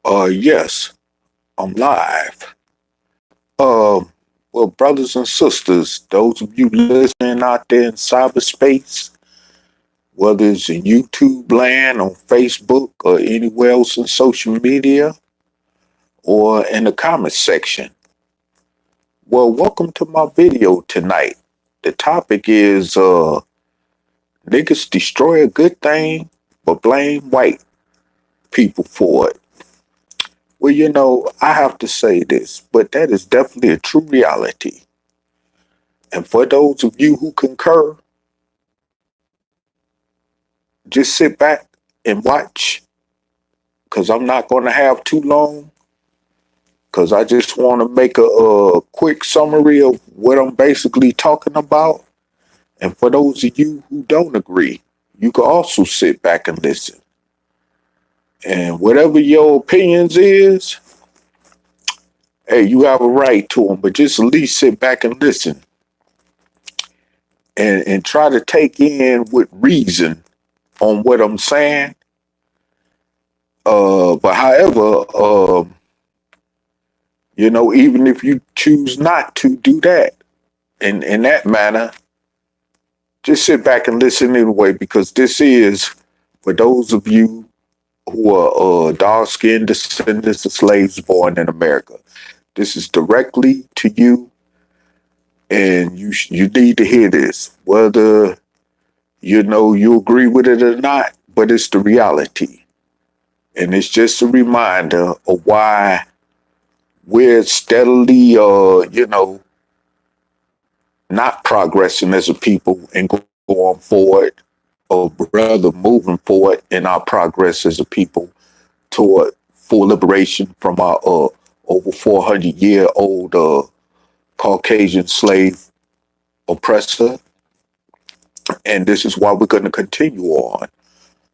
Yes, I'm live. Well, brothers and sisters, those of you listening out there in cyberspace, whether it's in YouTube land, on Facebook, or anywhere else in social media, or in the comments section, well, welcome to my video tonight. The topic is, niggas destroy a good thing, but blame white people for it. Well, I have to say this, but that is definitely a true reality. And for those of you who concur, just sit back and watch, because I'm not going to have too long, because I just want to make a quick summary of what I'm basically talking about. And for those of you who don't agree, you can also sit back and listen. And whatever your opinions is, hey, you have a right to them, but just at least sit back and listen. And try to take in with reason on what I'm saying. But however, even if you choose not to do that in that manner, just sit back and listen anyway, because this is for those of you who are dark-skinned descendants of slaves born in America. This is directly to you, and you need to hear this, whether you agree with it or not, but it's the reality. And it's just a reminder of why we're steadily, not progressing as a people and going forward, or rather moving forward in our progress as a people toward full liberation from our over 400-year-old Caucasian slave oppressor. And this is why we're going to continue on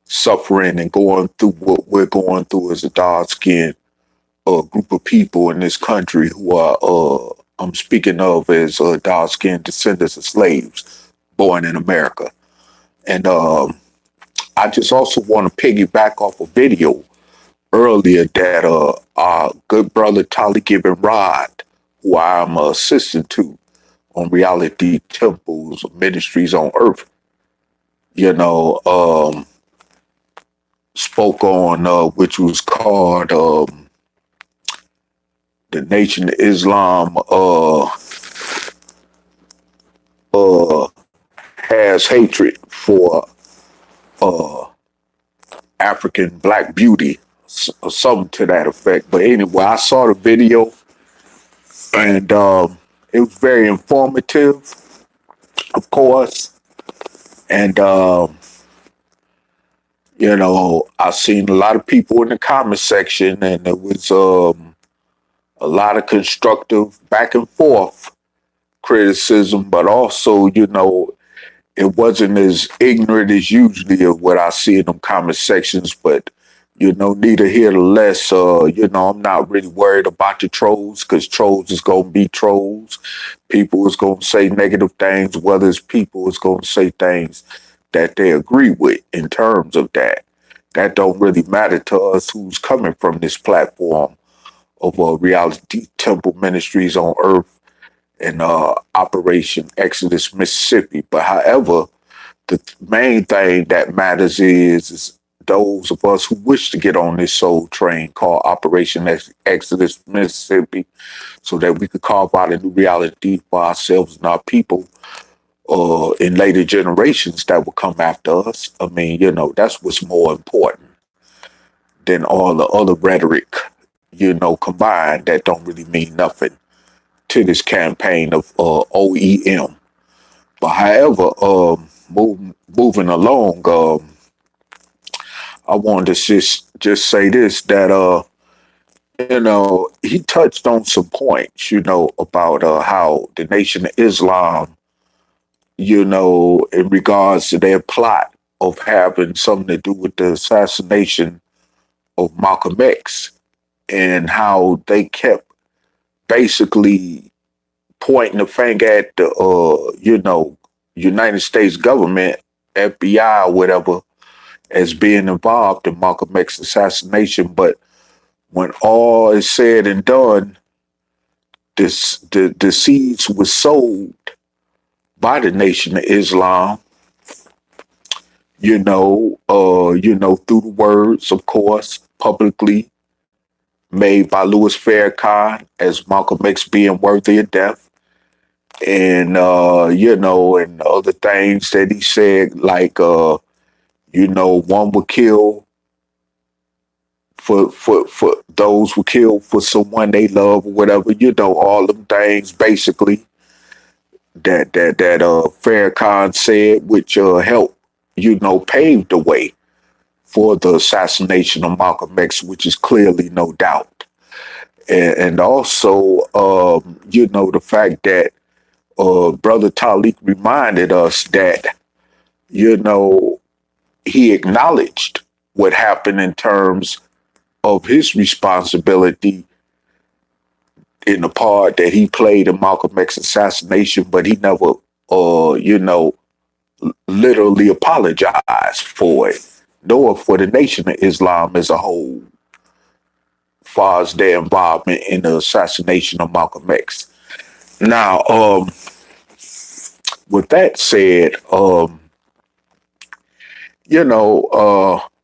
suffering and going through what we're going through as a dark-skinned group of people in this country who are, I'm speaking of as dark-skinned descendants of slaves born in America. And I just also want to piggyback off a video earlier that our good brother Taalik Ibn'rad, who I'm an assistant to on Reality Temples Ministries on Earth, spoke on, which was called the Nation of Islam has hatred for African black beauty, or something to that effect. But anyway, I saw the video, and it was very informative, of course. And I've seen a lot of people in the comment section, and it was a lot of constructive back and forth criticism, but also, it wasn't as ignorant as usually of what I see in them comment sections. But, neither here nor less, I'm not really worried about the trolls, because trolls is going to be trolls. People is going to say negative things, whether it's people is going to say things that they agree with in terms of that. That don't really matter to us who's coming from this platform of Reality Temple Ministries on Earth and Operation Exodus, Mississippi. But however, the main thing that matters is those of us who wish to get on this soul train called Operation Exodus, Mississippi, so that we could carve out a new reality for ourselves and our people in later generations that will come after us. I mean, that's what's more important than all the other rhetoric, combined, that don't really mean nothing to this campaign of OEM. But however, moving along, I wanted to just say this, that he touched on some points, about how the Nation of Islam, in regards to their plot of having something to do with the assassination of Malcolm X, and how they kept basically pointing the finger at the, United States government, FBI or whatever, as being involved in Malcolm X's assassination. But when all is said and done, the seeds were sold by the Nation of Islam, through the words, of course, publicly made by Louis Farrakhan as Malcolm X being worthy of death. And, and other things that he said, like, one would kill for those who kill for someone they love or whatever, all them things basically that Farrakhan said, which helped, pave the way for the assassination of Malcolm X, which is clearly no doubt. And also, the fact that Brother Taalik reminded us that, he acknowledged what happened in terms of his responsibility in the part that he played in Malcolm X assassination, but he never, literally apologized for it, nor for the Nation of Islam as a whole, as far as their involvement in the assassination of Malcolm X. Now, with that said,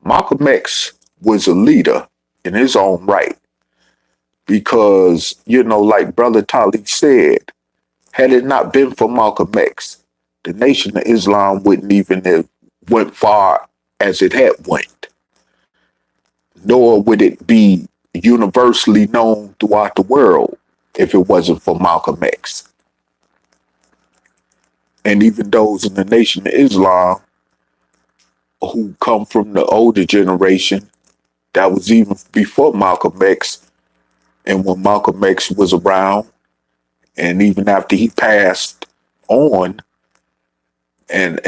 Malcolm X was a leader in his own right because, like Brother Taalik said, had it not been for Malcolm X, the Nation of Islam wouldn't even have went far as it had went, nor would it be universally known throughout the world if it wasn't for Malcolm X. And even those in the Nation of Islam who come from the older generation, that was even before Malcolm X, and when Malcolm X was around, and even after he passed on, and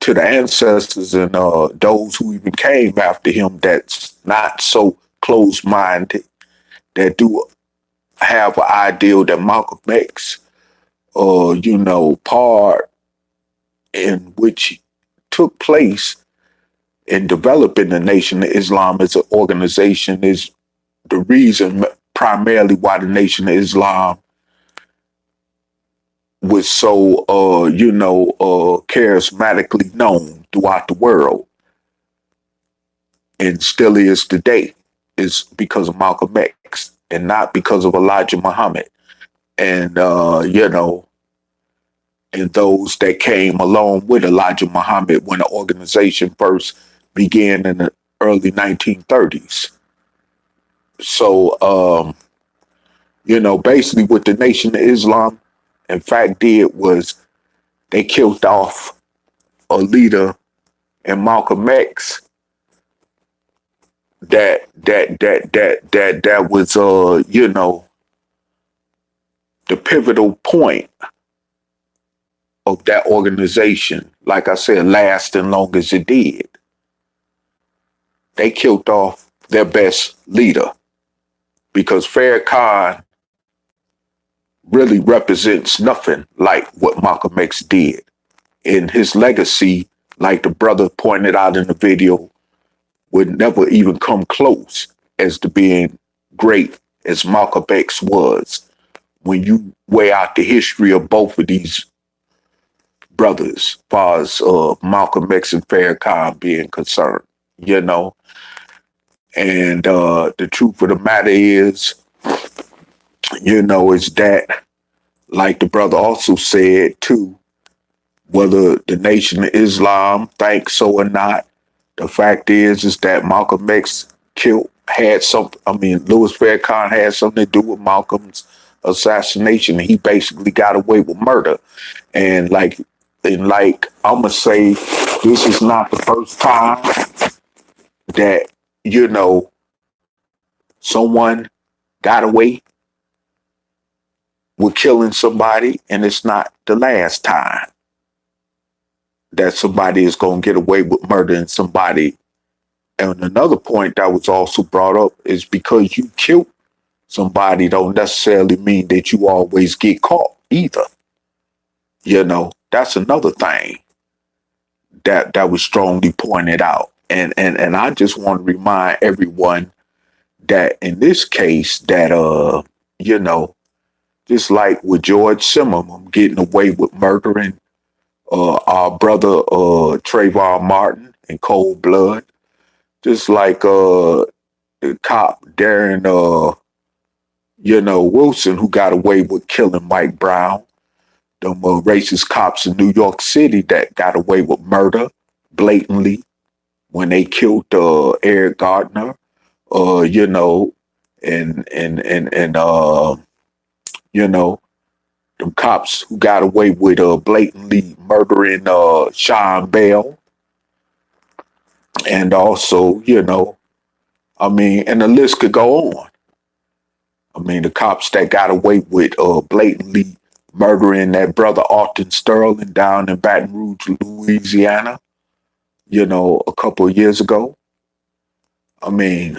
to the ancestors and those who even came after him that's not so close-minded, that do have an ideal that Malcolm X, part in which took place in developing the Nation of Islam as an organization is the reason primarily why the Nation of Islam was so, charismatically known throughout the world and still is today, is because of Malcolm X and not because of Elijah Muhammad and, and those that came along with Elijah Muhammad when the organization first began in the early 1930s. So, basically what the Nation of Islam, in fact, did was they killed off a leader in Malcolm X that was, the pivotal point of that organization, like I said, lasting long as it did. They killed off their best leader because Farrakhan really represents nothing like what Malcolm X did. And his legacy, like the brother pointed out in the video, would never even come close as to being great as Malcolm X was when you weigh out the history of both of these brothers, as far as Malcolm X and Farrakhan being concerned, And the truth of the matter is, is that, like the brother also said too, whether the Nation of Islam thinks so or not, the fact is that Malcolm X Louis Farrakhan had something to do with Malcolm's assassination. He basically got away with murder. And like I'ma say, this is not the first time that, someone got away with killing somebody, and it's not the last time that somebody is going to get away with murdering somebody. And another point that was also brought up is because you killed somebody don't necessarily mean that you always get caught either. That's another thing that was strongly pointed out. And I just want to remind everyone that in this case that you know, just like with George Zimmerman getting away with murdering our brother Trayvon Martin in cold blood, just like the cop Darren Wilson, who got away with killing Mike Brown, them racist cops in New York City that got away with murder blatantly when they killed Eric Gardner, and them cops who got away with blatantly murdering Sean Bell, and also, I mean, and the list could go on. I mean, the cops that got away with blatantly murdering that brother Alton Sterling down in Baton Rouge, Louisiana, a couple of years ago. I mean,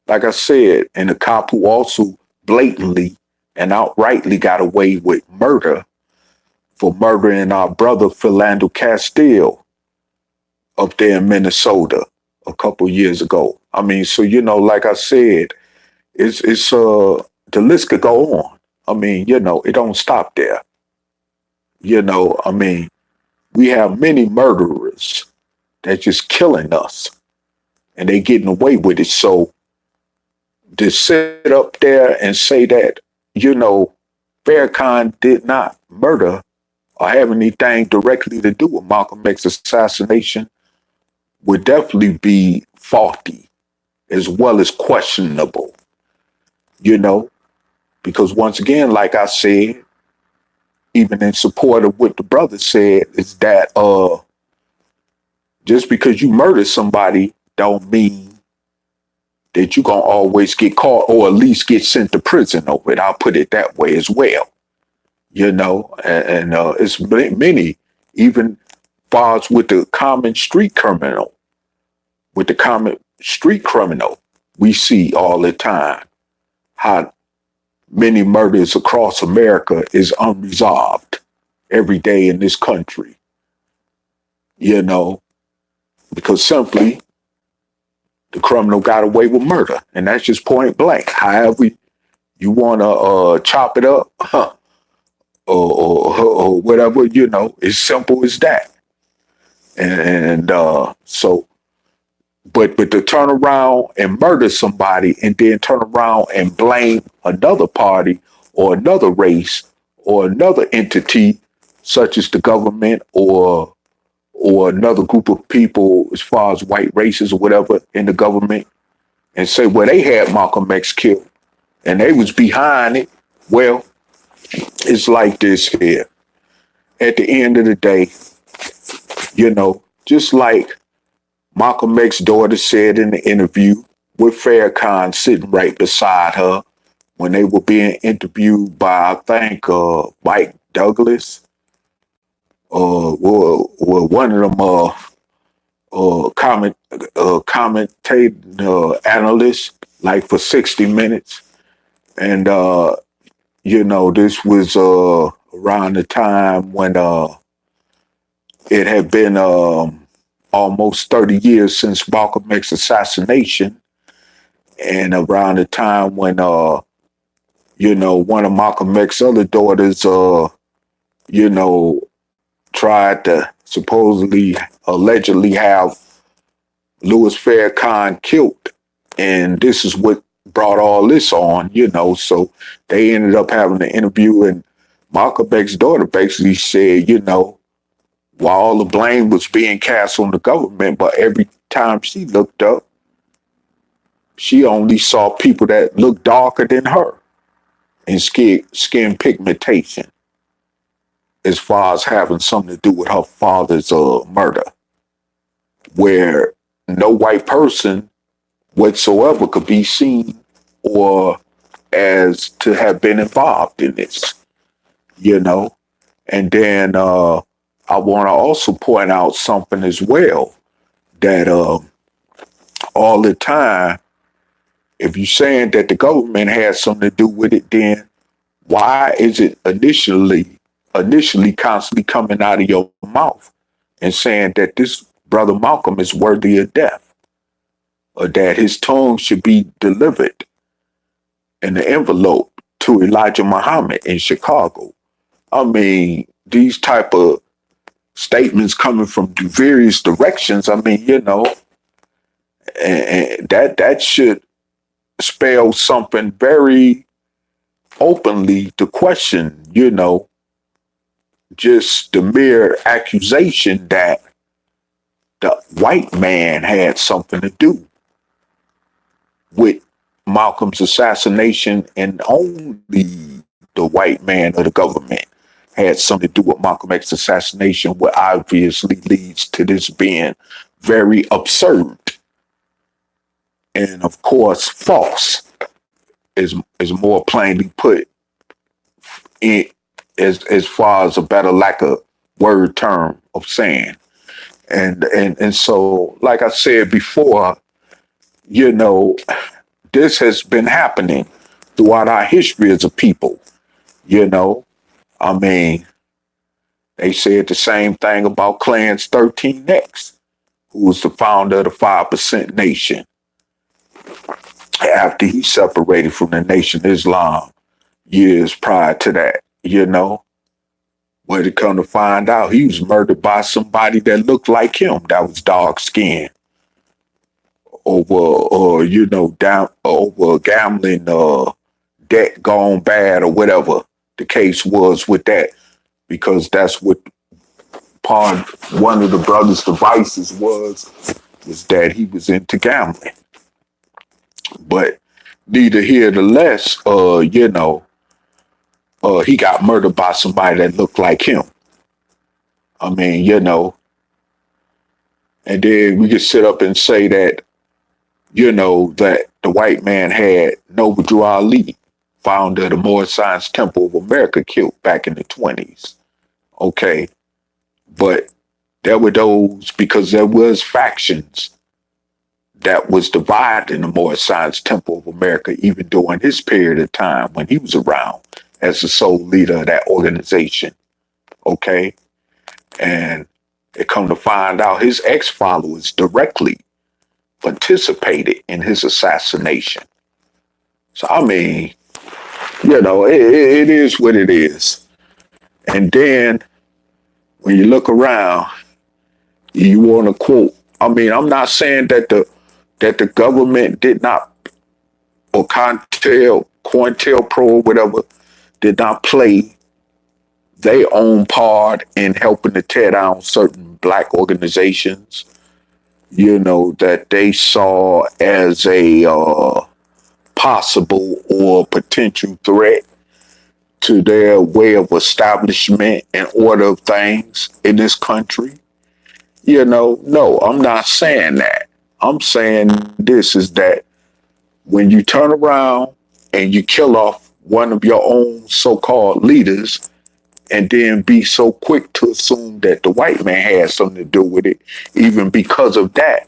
like I said, and the cop who also blatantly and outrightly got away with murder for murdering our brother Philando Castile up there in Minnesota a couple of years ago. I mean, so, like I said, it's the list could go on. I mean, it don't stop there. I mean, we have many murderers that just killing us and they getting away with it. So to sit up there and say that, Farrakhan did not murder or have anything directly to do with Malcolm X's assassination would definitely be faulty as well as questionable, because once again, like I said, even in support of what the brother said, is that just because you murder somebody don't mean that you're going to always get caught or at least get sent to prison over it. I'll put it that way as well, and it's many, even far as with the common street criminal, we see all the time how many murders across America is unresolved every day in this country, because simply the criminal got away with murder, and that's just point blank. However you want to chop it up, or whatever, it's simple as that. And so, but to turn around and murder somebody and then turn around and blame another party or another race or another entity, such as the government or another group of people as far as white races or whatever in the government, and say, well, they had Malcolm X killed and they was behind it. Well, it's like this here. At the end of the day, just like Malcolm X's daughter said in the interview with Farrakhan sitting right beside her when they were being interviewed by, I think, Mike Douglas, one of them commentating analysts, like for 60 Minutes. And, this was around the time when it had been almost 30 years since Malcolm X's assassination, and around the time when, one of Malcolm X's other daughters, tried to allegedly have Louis Farrakhan killed. And this is what brought all this on, so they ended up having an interview, and Malcolm X's daughter basically said, while all the blame was being cast on the government, but every time she looked up, she only saw people that looked darker than her in skin pigmentation, as far as having something to do with her father's murder, where no white person whatsoever could be seen or as to have been involved in this, And then I want to also point out something as well, that all the time, if you're saying that the government has something to do with it, then why is it initially constantly coming out of your mouth and saying that this brother Malcolm is worthy of death? or that his tongue should be delivered in the envelope to Elijah Muhammad in Chicago. I mean, these type of statements coming from various directions, I mean, and that should spell something very openly to question, just the mere accusation that the white man had something to do with Malcolm's assassination, and only the white man or the government had something to do with Malcolm X's assassination, what obviously leads to this being very absurd and, of course, false, is more plainly put, in as far as a better lack of word term of saying. And so, like I said before, this has been happening throughout our history as a people. I mean, they said the same thing about Clarence 13X, who was the founder of the 5% Nation, after he separated from the Nation of Islam years prior to that, Where to come to find out, he was murdered by somebody that looked like him, that was dark skinned, over, down over a gambling debt gone bad or whatever the case was with that, because that's what one of the brother's devices was that he was into gambling. But neither here nor less, he got murdered by somebody that looked like him. I mean, and then we could sit up and say that, that the white man had Noble Drew Ali, founder of the Moorish Science Temple of America, killed back in the 1920s. Okay. But there were those, because there was factions that was divided in the Moorish Science Temple of America, even during his period of time when he was around as the sole leader of that organization. Okay. And it come to find out his ex-followers directly participated in his assassination. So, I mean, it is what it is. And then when you look around, you want to quote, I mean, I'm not saying that the government did not, or COINTELPRO or whatever, did not play their own part in helping to tear down certain black organizations, that they saw as a possible or potential threat to their way of establishment and order of things in this country. No, I'm not saying that. I'm saying this is that when you turn around and you kill off one of your own so-called leaders, and then be so quick to assume that the white man has something to do with it, even because of that,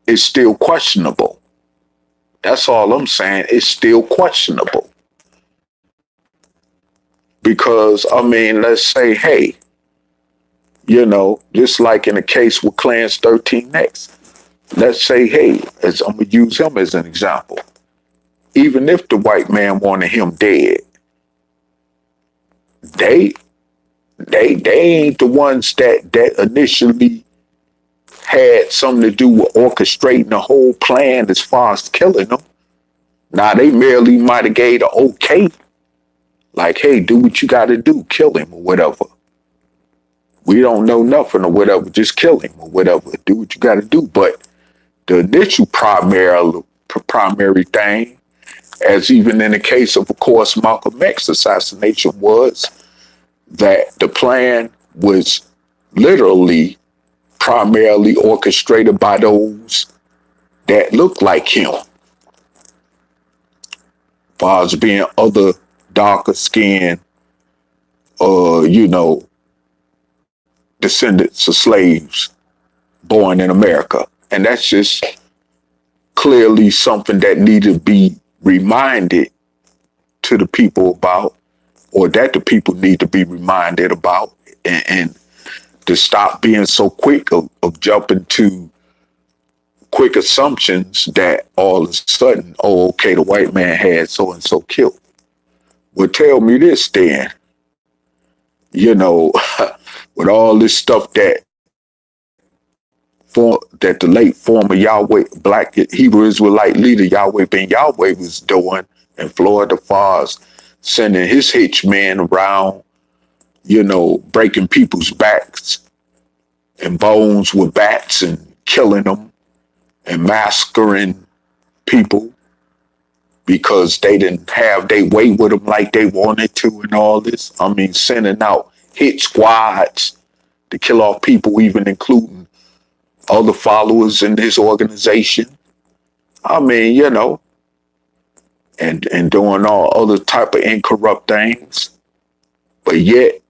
it's still questionable. That's all I'm saying. It's still questionable. Because, I mean, let's say, hey, just like in the case with Clarence 13X, let's say, hey, I'm going to use him as an example. Even if the white man wanted him dead, they ain't the ones that initially had something to do with orchestrating the whole plan as far as killing him. Now, they merely might have gave the okay, like, hey, do what you got to do, kill him or whatever. We don't know nothing or whatever, just kill him or whatever, do what you got to do. But the initial primary thing, as even in the case of course, Malcolm X's assassination, was that the plan was literally primarily orchestrated by those that look like him, as far as being other darker skinned, descendants of slaves born in America. And that's just clearly something that needed to be reminded to the people about, or that the people need to be reminded about, and to stop being so quick of jumping to quick assumptions that all of a sudden, oh, okay, the white man had so and so killed. Well, tell me this then, you know, with all this stuff that the late former Yahweh, black Hebrew Israelite leader Yahweh ben Yahweh was doing in Florida, far as sending his hitchmen around, you know, breaking people's backs and bones with bats and killing them and massacring people because they didn't have their way with them like they wanted to and all this. I mean, sending out hit squads to kill off people, even including other followers in his organization. I mean, you know, and doing all other type of incorrupt things. But yet,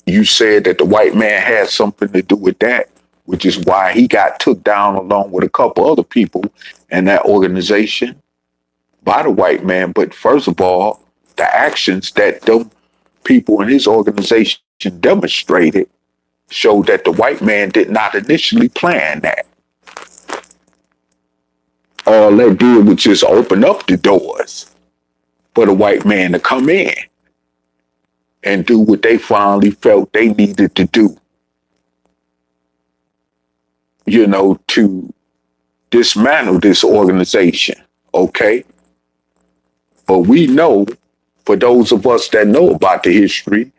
you said that the white man had something to do with that, which is why he got took down along with a couple other people in that organization by the white man. But first of all, the actions that them people in his organization demonstrated showed that the white man did not initially plan that. All that did was just open up the doors for the white man to come in and do what they finally felt they needed to do, you know, to dismantle this organization, okay? But we know, for those of us that know about the history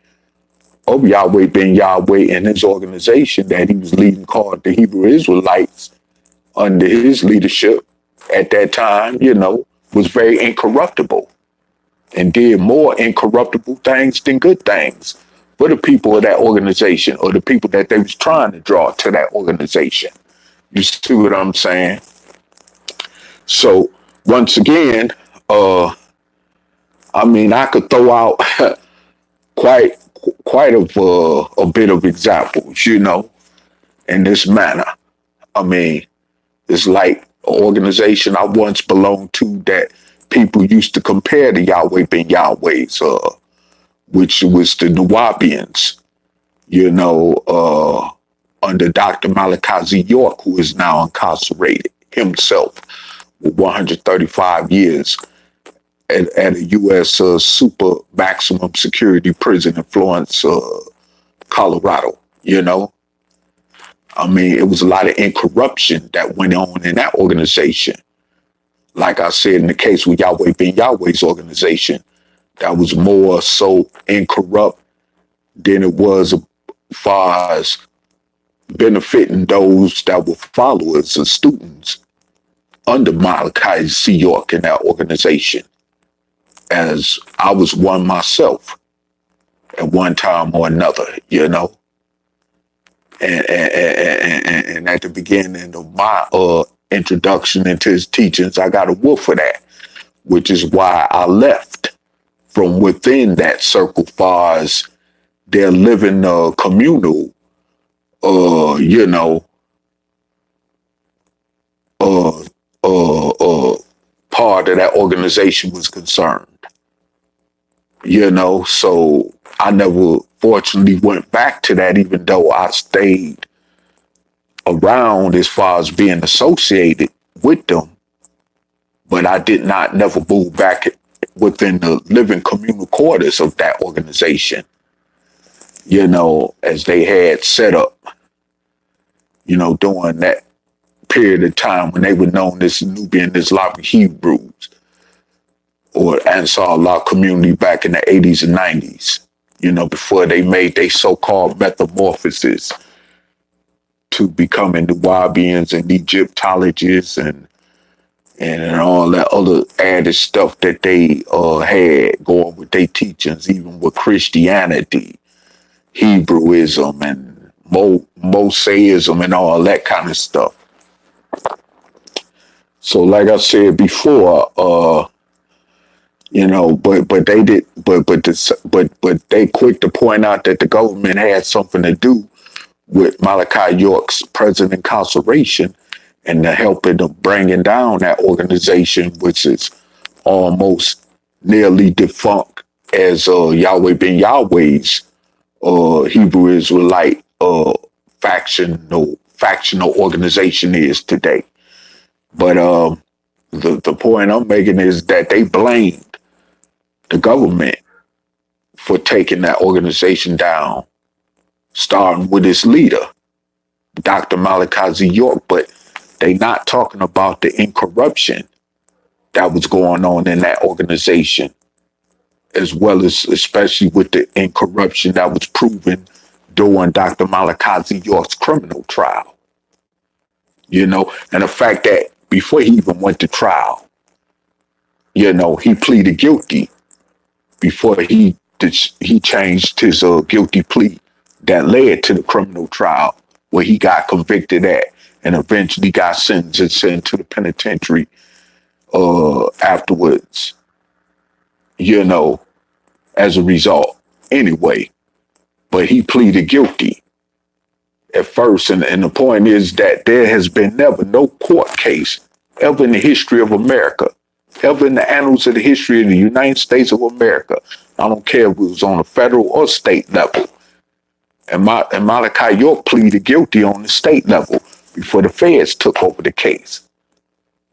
of Yahweh ben Yahweh and his organization that he was leading, called the Hebrew Israelites, under his leadership at that time, you know, was very incorruptible and did more incorruptible things than good things for the people of that organization or the people that they was trying to draw to that organization. You see what I'm saying? So once again, I mean, I could throw out quite a bit of examples, you know, in this manner. I mean, it's like an organization I once belonged to that people used to compare to Yahweh ben Yahweh's, which was the Nuwabians, you know, under Dr. Micah Z. York, who is now incarcerated himself with 135 years at a U.S. Super maximum security prison in Florence, Colorado, you know. I mean, it was a lot of incorruption that went on in that organization. Like I said, in the case with Yahweh ben Yahweh's organization, that was more so incorrupt than it was as far as benefiting those that were followers and students under Malachi Z. York in that organization, as I was one myself at one time or another, you know. And at the beginning of my introduction into his teachings, I got a whoop for that, which is why I left from within that circle, far as their living communal, you know, part of that organization was concerned. You know, so I never fortunately went back to that, even though I stayed around as far as being associated with them. But I did not never move back within the living communal quarters of that organization, you know, as they had set up, you know, during that period of time when they were known as Nubian Islamic Hebrews or Ansar Allah community back in the 80s and 90s, you know, before they made their so-called metamorphosis to becoming the Nuwabians and Egyptologists and all that other added stuff that they had going with their teachings, even with Christianity, Hebrewism, and Mosaism, and all that kind of stuff. So, like I said before, you know, but they did, but they quick to point out that the government had something to do with Malachi York's present incarceration and the helping of bringing down that organization, which is almost nearly defunct as Yahweh ben Yahweh's Hebrew Israelite factional organization is today. But the point I'm making is that they blamed the government for taking that organization down, starting with its leader, Dr. Malachi Z. York, but they not talking about the incorruption that was going on in that organization, as well as especially with the incorruption that was proven during Dr. Malachi Z. York's criminal trial. And the fact that before he even went to trial, he pleaded guilty before he changed his guilty plea that led to the criminal trial where he got convicted at and eventually got sentenced and sent to the penitentiary afterwards, as a result. Anyway, but he pleaded guilty at first. And the point is that there has been never no court case ever in the history of America, ever in the annals of the history of the United States of America. I don't care if it was on a federal or state level. And Malachi York pleaded guilty on the state level before the feds took over the case.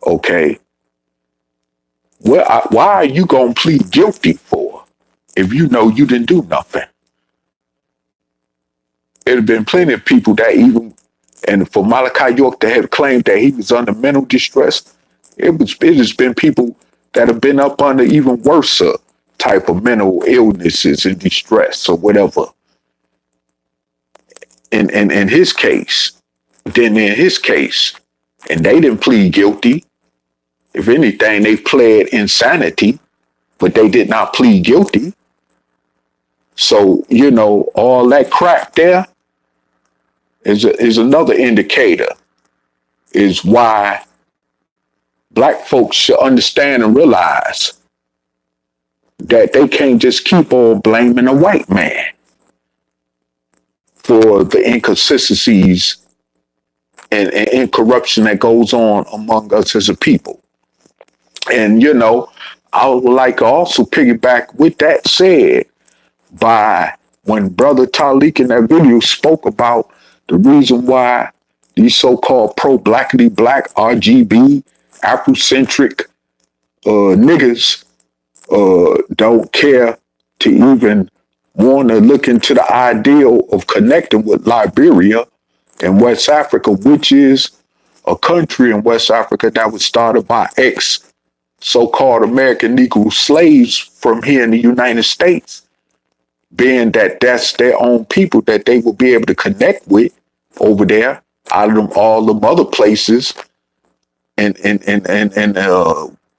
Okay. Why are you going to plead guilty for if you know you didn't do nothing? There have been plenty of people that and for Malachi York to have claimed that he was under mental distress, it has been people that have been up under even worse type of mental illnesses and distress or whatever. In his case, and they didn't plead guilty. If anything, they pled insanity, but they did not plead guilty. So, all that crap there is another indicator, is why black folks should understand and realize that they can't just keep on blaming a white man for the inconsistencies and corruption that goes on among us as a people. And, I would like to also piggyback with that said by when Brother Taalik in that video spoke about the reason why these so-called pro-blackity black RGB Afrocentric niggas don't care to even want to look into the ideal of connecting with Liberia and West Africa, which is a country in West Africa that was started by so-called American Negro slaves from here in the United States, being that that's their own people that they will be able to connect with over there out of all them other places in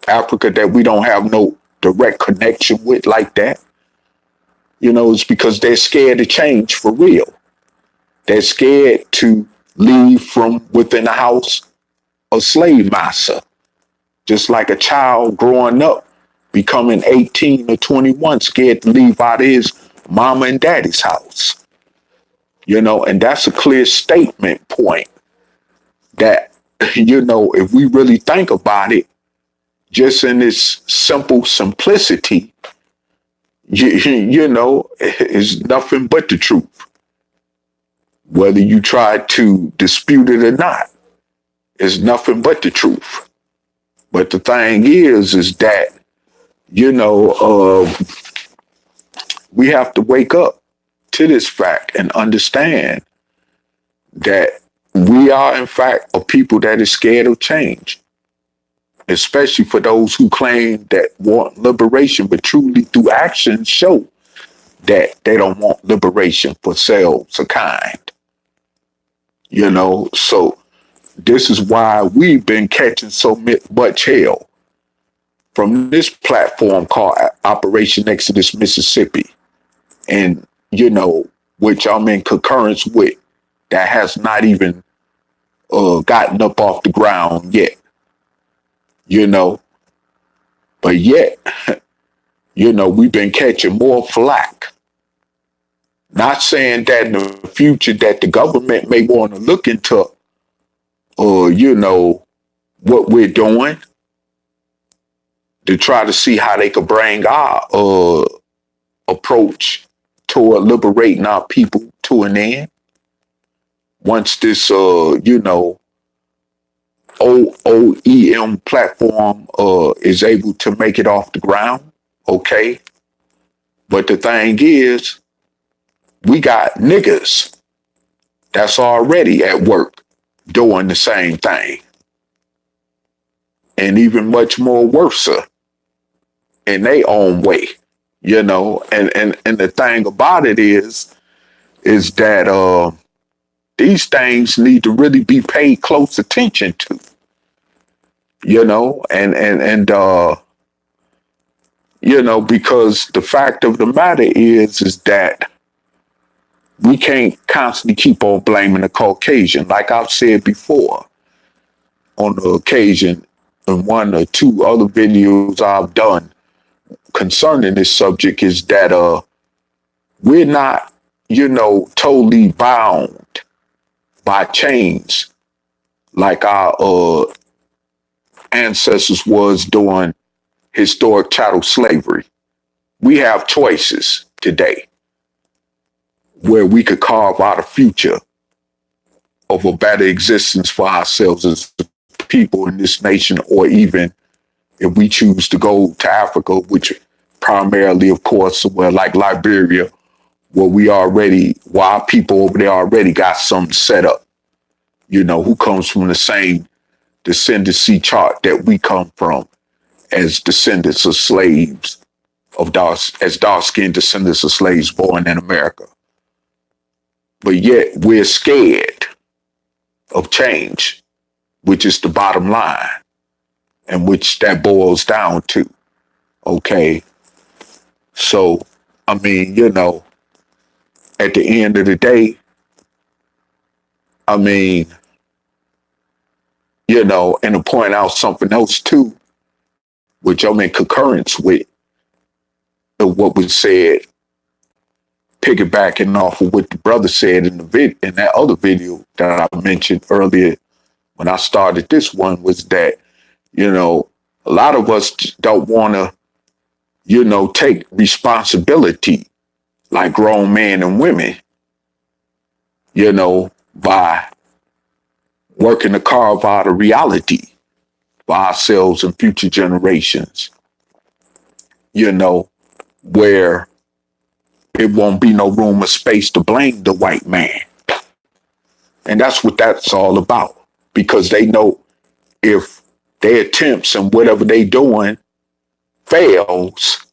Africa that we don't have no direct connection with like that. It's because they're scared to change for real. They're scared to leave from within the house a slave master. Just like a child growing up, becoming 18 or 21, scared to leave out of his mama and daddy's house. And that's a clear statement point that, if we really think about it, just in this simple simplicity, is nothing but the truth. Whether you try to dispute it or not, it's nothing but the truth. But the thing is that, we have to wake up to this fact and understand that we are, in fact, a people that is scared of change, especially for those who claim that want liberation, but truly through actions show that they don't want liberation for selves or kind. So this is why we've been catching so much hell from this platform called Operation Exodus Mississippi. And, which I'm in concurrence with, that has not even gotten up off the ground yet. But yet, we've been catching more flack. Not saying that in the future that the government may want to look into what we're doing to try to see how they could bring our approach toward liberating our people to an end. Once this, OEM platform is able to make it off the ground, okay? But the thing is, we got niggas that's already at work doing the same thing. And even much more worse in their own way, you know. And the thing about it is that these things need to really be paid close attention to, you know, and you know, because the fact of the matter is that we can't constantly keep on blaming the Caucasian. Like I've said before, on the occasion in one or two other videos I've done concerning this subject, is that we're not, you know, totally bound by chains like our ancestors was during historic chattel slavery. We have choices today where we could carve out a future of a better existence for ourselves as people in this nation, or even if we choose to go to Africa, which primarily, of course, where like Liberia, where our people over there already got something set up, you know, who comes from the same descendancy chart that we come from as descendants of slaves, as dark-skinned descendants of slaves born in America. But yet we're scared of change, which is the bottom line, and which that boils down to. Okay. So, I mean, you know, at the end of the day, I mean, you know, and to point out something else too, which I'm in concurrence with what was said, piggybacking off of what the brother said in that other video that I mentioned earlier when I started this one, was that, you know, a lot of us don't want to, you know, take responsibility like grown men and women, you know, by working to carve out a reality for ourselves and future generations, you know, where it won't be no room or space to blame the white man. And that's what that's all about, because they know if their attempts and whatever they doing fails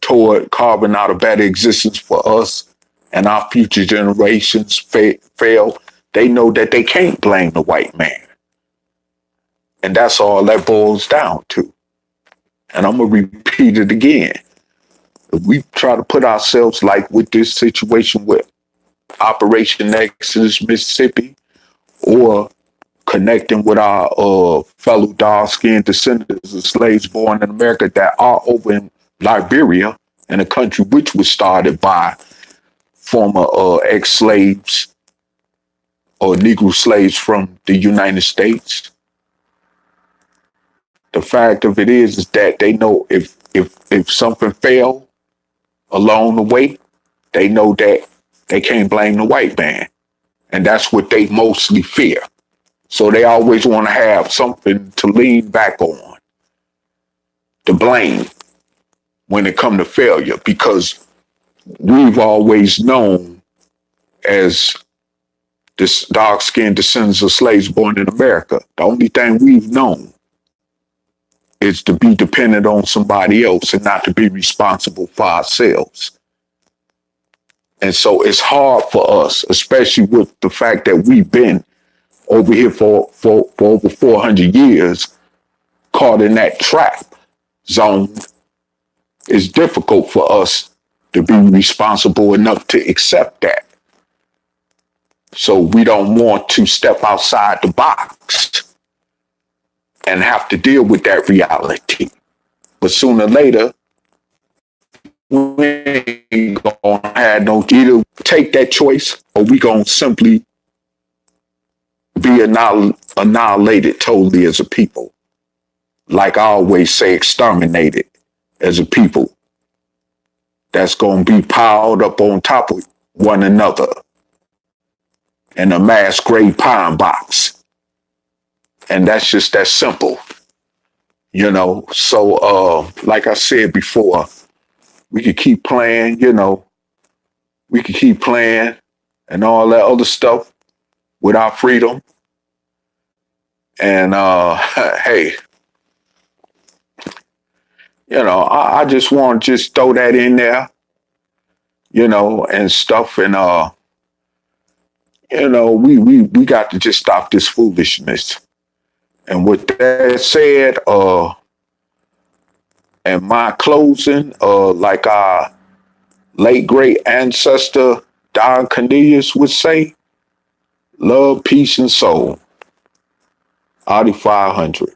toward carving out a better existence for us and our future generations fail, they know that they can't blame the white man. And that's all that boils down to. And I'm going to repeat it again. If we try to put ourselves like with this situation with Operation Exodus, Mississippi, or connecting with our fellow dark-skinned descendants of slaves born in America that are over in Liberia, in a country which was started by former ex-slaves or Negro slaves from the United States. The fact of it is that they know if something failed along the way, they know that they can't blame the white man. And that's what they mostly fear. So they always want to have something to lean back on, to blame when it comes to failure, because we've always known as this dark-skinned descendants of slaves born in America, the only thing we've known is to be dependent on somebody else and not to be responsible for ourselves. And so it's hard for us, especially with the fact that we've been over here for over 400 years, caught in that trap zone. It's difficult for us to be responsible enough to accept that. So we don't want to step outside the box and have to deal with that reality. But sooner or later, we ain't gonna have no, either take that choice or we gonna simply be annihilated totally as a people. Like I always say, exterminated as a people. That's gonna be piled up on top of one another in a mass grade pine box. And that's just that simple, you know. So like I said before, we could keep playing, you know, we could keep playing and all that other stuff with our freedom. And hey, you know, I just want to just throw that in there, you know, and stuff. And you know, we got to just stop this foolishness. And with that said, in my closing, like our late great ancestor Don Cornelius would say, love, peace, and soul. Audi 500.